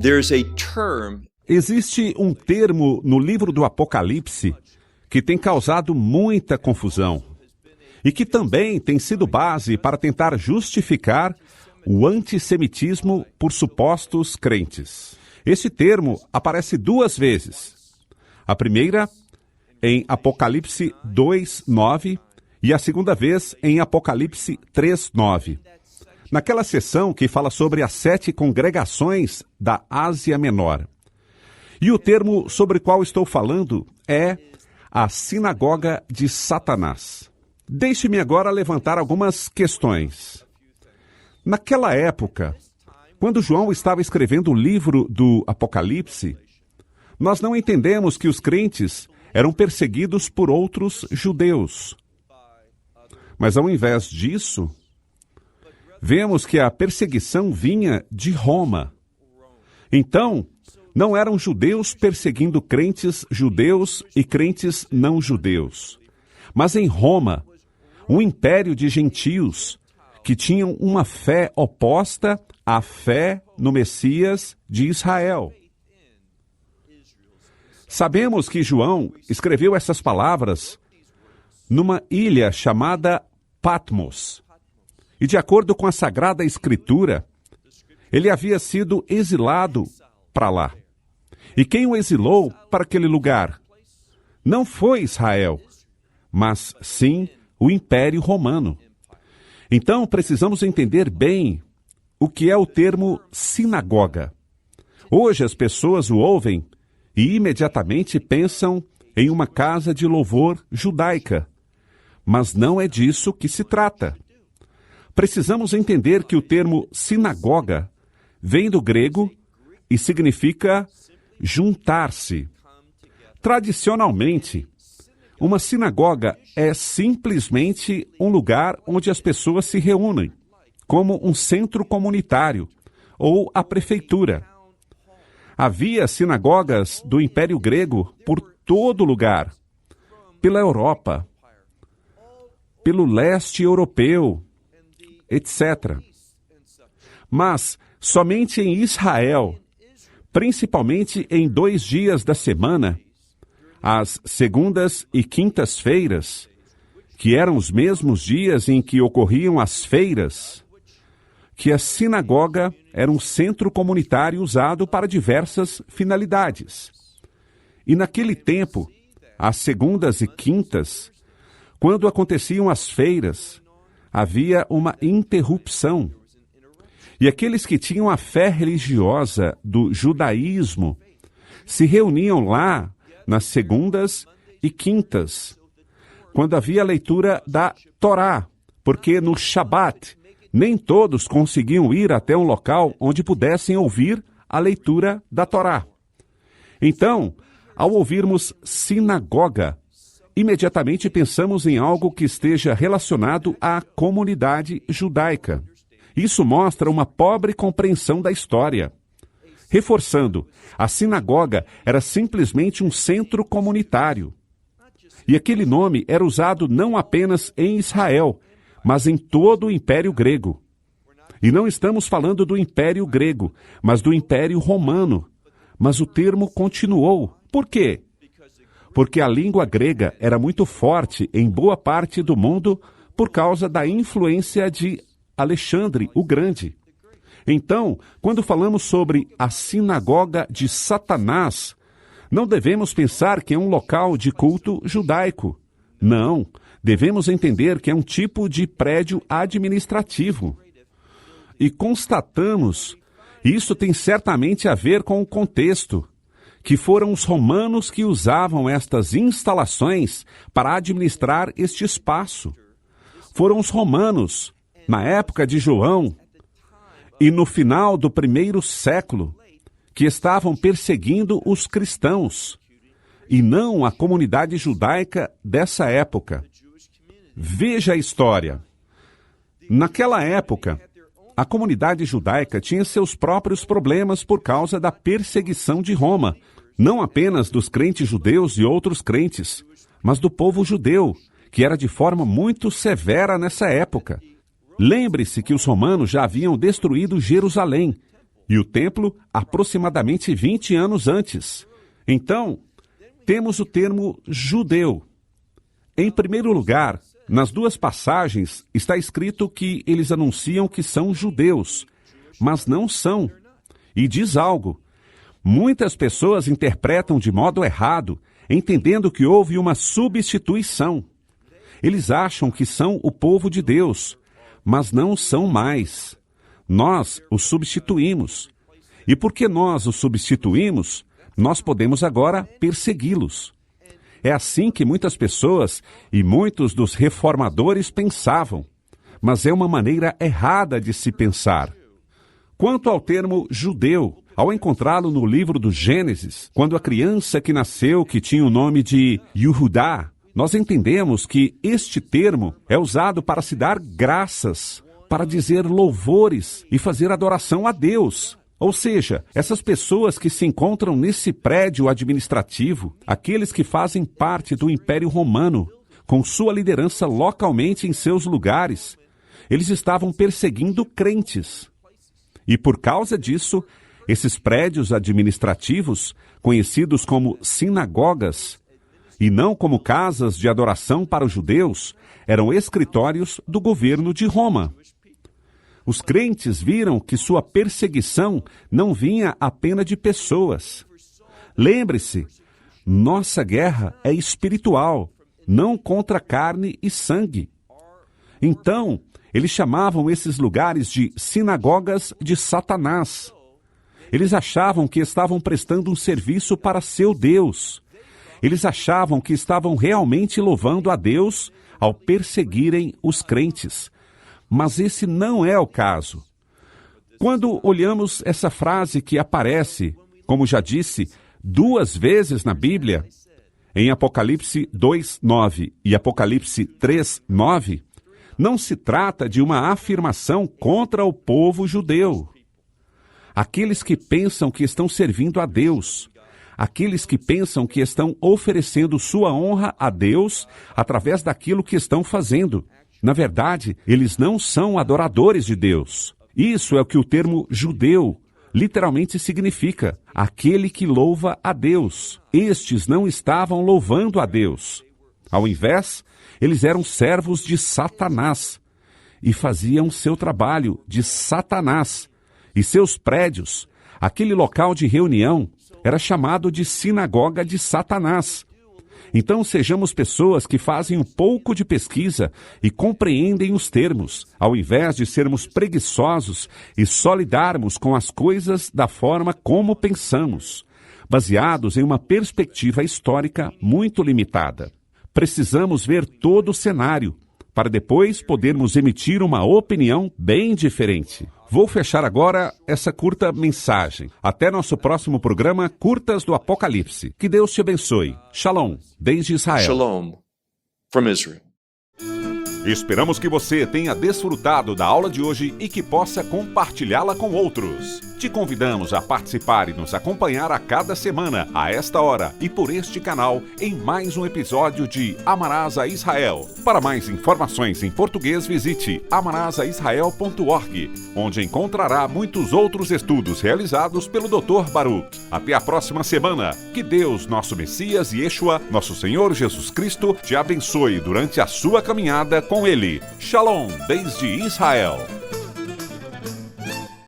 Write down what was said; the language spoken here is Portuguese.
there's a term. Existe um termo no livro do Apocalipse que tem causado muita confusão e que também tem sido base para tentar justificar o antissemitismo por supostos crentes. Esse termo aparece 2 vezes. A primeira em Apocalipse 2:9 e a segunda vez em Apocalipse 3:9. Naquela seção que fala sobre as 7 congregações da Ásia Menor. E o termo sobre o qual estou falando é a sinagoga de Satanás. Deixe-me agora levantar algumas questões. Naquela época, quando João estava escrevendo o livro do Apocalipse, nós não entendemos que os crentes eram perseguidos por outros judeus. Mas ao invés disso, vemos que a perseguição vinha de Roma. Então, não eram judeus perseguindo crentes judeus e crentes não judeus, mas em Roma, um império de gentios que tinham uma fé oposta à fé no Messias de Israel. Sabemos que João escreveu essas palavras numa ilha chamada Patmos. E de acordo com a Sagrada Escritura, ele havia sido exilado para lá. E quem o exilou para aquele lugar? Não foi Israel, mas sim o Império Romano. Então, precisamos entender bem o que é o termo sinagoga. Hoje as pessoas o ouvem e imediatamente pensam em uma casa de louvor judaica. Mas não é disso que se trata. Precisamos entender que o termo sinagoga vem do grego e significa juntar-se. Tradicionalmente, uma sinagoga é simplesmente um lugar onde as pessoas se reúnem, como um centro comunitário ou a prefeitura. Havia sinagogas do Império Grego por todo lugar, pela Europa, pelo leste europeu, etc. Mas somente em Israel, principalmente em 2 dias da semana, as segundas e quintas-feiras, que eram os mesmos dias em que ocorriam as feiras, que a sinagoga era um centro comunitário usado para diversas finalidades. E naquele tempo, às segundas e quintas, quando aconteciam as feiras, havia uma interrupção. E aqueles que tinham a fé religiosa do judaísmo se reuniam lá nas segundas e quintas, quando havia a leitura da Torá, porque no Shabat nem todos conseguiam ir até um local onde pudessem ouvir a leitura da Torá. Então, ao ouvirmos sinagoga, imediatamente pensamos em algo que esteja relacionado à comunidade judaica. Isso mostra uma pobre compreensão da história. Reforçando, a sinagoga era simplesmente um centro comunitário. E aquele nome era usado não apenas em Israel, mas em todo o Império Grego. E não estamos falando do Império Grego, mas do Império Romano. Mas o termo continuou. Por quê? Porque a língua grega era muito forte em boa parte do mundo por causa da influência de Alexandre o Grande. Então, quando falamos sobre a sinagoga de Satanás, não devemos pensar que é um local de culto judaico. Não, devemos entender que é um tipo de prédio administrativo. E constatamos, isso tem certamente a ver com o contexto, que foram os romanos que usavam estas instalações para administrar este espaço. Foram os romanos, na época de João, e no final do 1º século, que estavam perseguindo os cristãos, e não a comunidade judaica dessa época. Veja a história. Naquela época, a comunidade judaica tinha seus próprios problemas por causa da perseguição de Roma, não apenas dos crentes judeus e outros crentes, mas do povo judeu, que era de forma muito severa nessa época. Lembre-se que os romanos já haviam destruído Jerusalém, e o templo aproximadamente 20 anos antes. Então, temos o termo judeu. Em primeiro lugar, nas duas passagens está escrito que eles anunciam que são judeus, mas não são. E diz algo. Muitas pessoas interpretam de modo errado, entendendo que houve uma substituição. Eles acham que são o povo de Deus, mas não são mais. Nós os substituímos. E porque nós os substituímos, nós podemos agora persegui-los. É assim que muitas pessoas e muitos dos reformadores pensavam, mas é uma maneira errada de se pensar. Quanto ao termo judeu, ao encontrá-lo no livro do Gênesis, quando a criança que nasceu, que tinha o nome de Yehudá, nós entendemos que este termo é usado para se dar graças, para dizer louvores e fazer adoração a Deus. Ou seja, essas pessoas que se encontram nesse prédio administrativo, aqueles que fazem parte do Império Romano, com sua liderança localmente em seus lugares, eles estavam perseguindo crentes. E por causa disso, esses prédios administrativos, conhecidos como sinagogas, e não como casas de adoração para os judeus, eram escritórios do governo de Roma. Os crentes viram que sua perseguição não vinha apenas de pessoas. Lembre-se, nossa guerra é espiritual, não contra carne e sangue. Então, eles chamavam esses lugares de sinagogas de Satanás. Eles achavam que estavam prestando um serviço para seu Deus. Eles achavam que estavam realmente louvando a Deus ao perseguirem os crentes. Mas esse não é o caso. Quando olhamos essa frase que aparece, como já disse, 2 vezes na Bíblia, em Apocalipse 2:9 e Apocalipse 3:9, não se trata de uma afirmação contra o povo judeu. Aqueles que pensam que estão servindo a Deus, aqueles que pensam que estão oferecendo sua honra a Deus através daquilo que estão fazendo. Na verdade, eles não são adoradores de Deus. Isso é o que o termo judeu literalmente significa, aquele que louva a Deus. Estes não estavam louvando a Deus. Ao invés, eles eram servos de Satanás e faziam seu trabalho de Satanás. E seus prédios, aquele local de reunião, era chamado de sinagoga de Satanás. Então sejamos pessoas que fazem um pouco de pesquisa e compreendem os termos, ao invés de sermos preguiçosos e só lidarmos com as coisas da forma como pensamos, baseados em uma perspectiva histórica muito limitada. Precisamos ver todo o cenário, para depois podermos emitir uma opinião bem diferente. Vou fechar agora essa curta mensagem. Até nosso próximo programa, Curtas do Apocalipse. Que Deus te abençoe. Shalom, desde Israel. Shalom from Israel. Esperamos que você tenha desfrutado da aula de hoje e que possa compartilhá-la com outros. Te convidamos a participar e nos acompanhar a cada semana, a esta hora e por este canal, em mais um episódio de Amarás a Israel. Para mais informações em português, visite amarasaisrael.org, onde encontrará muitos outros estudos realizados pelo Dr. Baruch. Até a próxima semana. Que Deus, nosso Messias e Yeshua, nosso Senhor Jesus Cristo, te abençoe durante a sua caminhada com Ele. Shalom, desde Israel.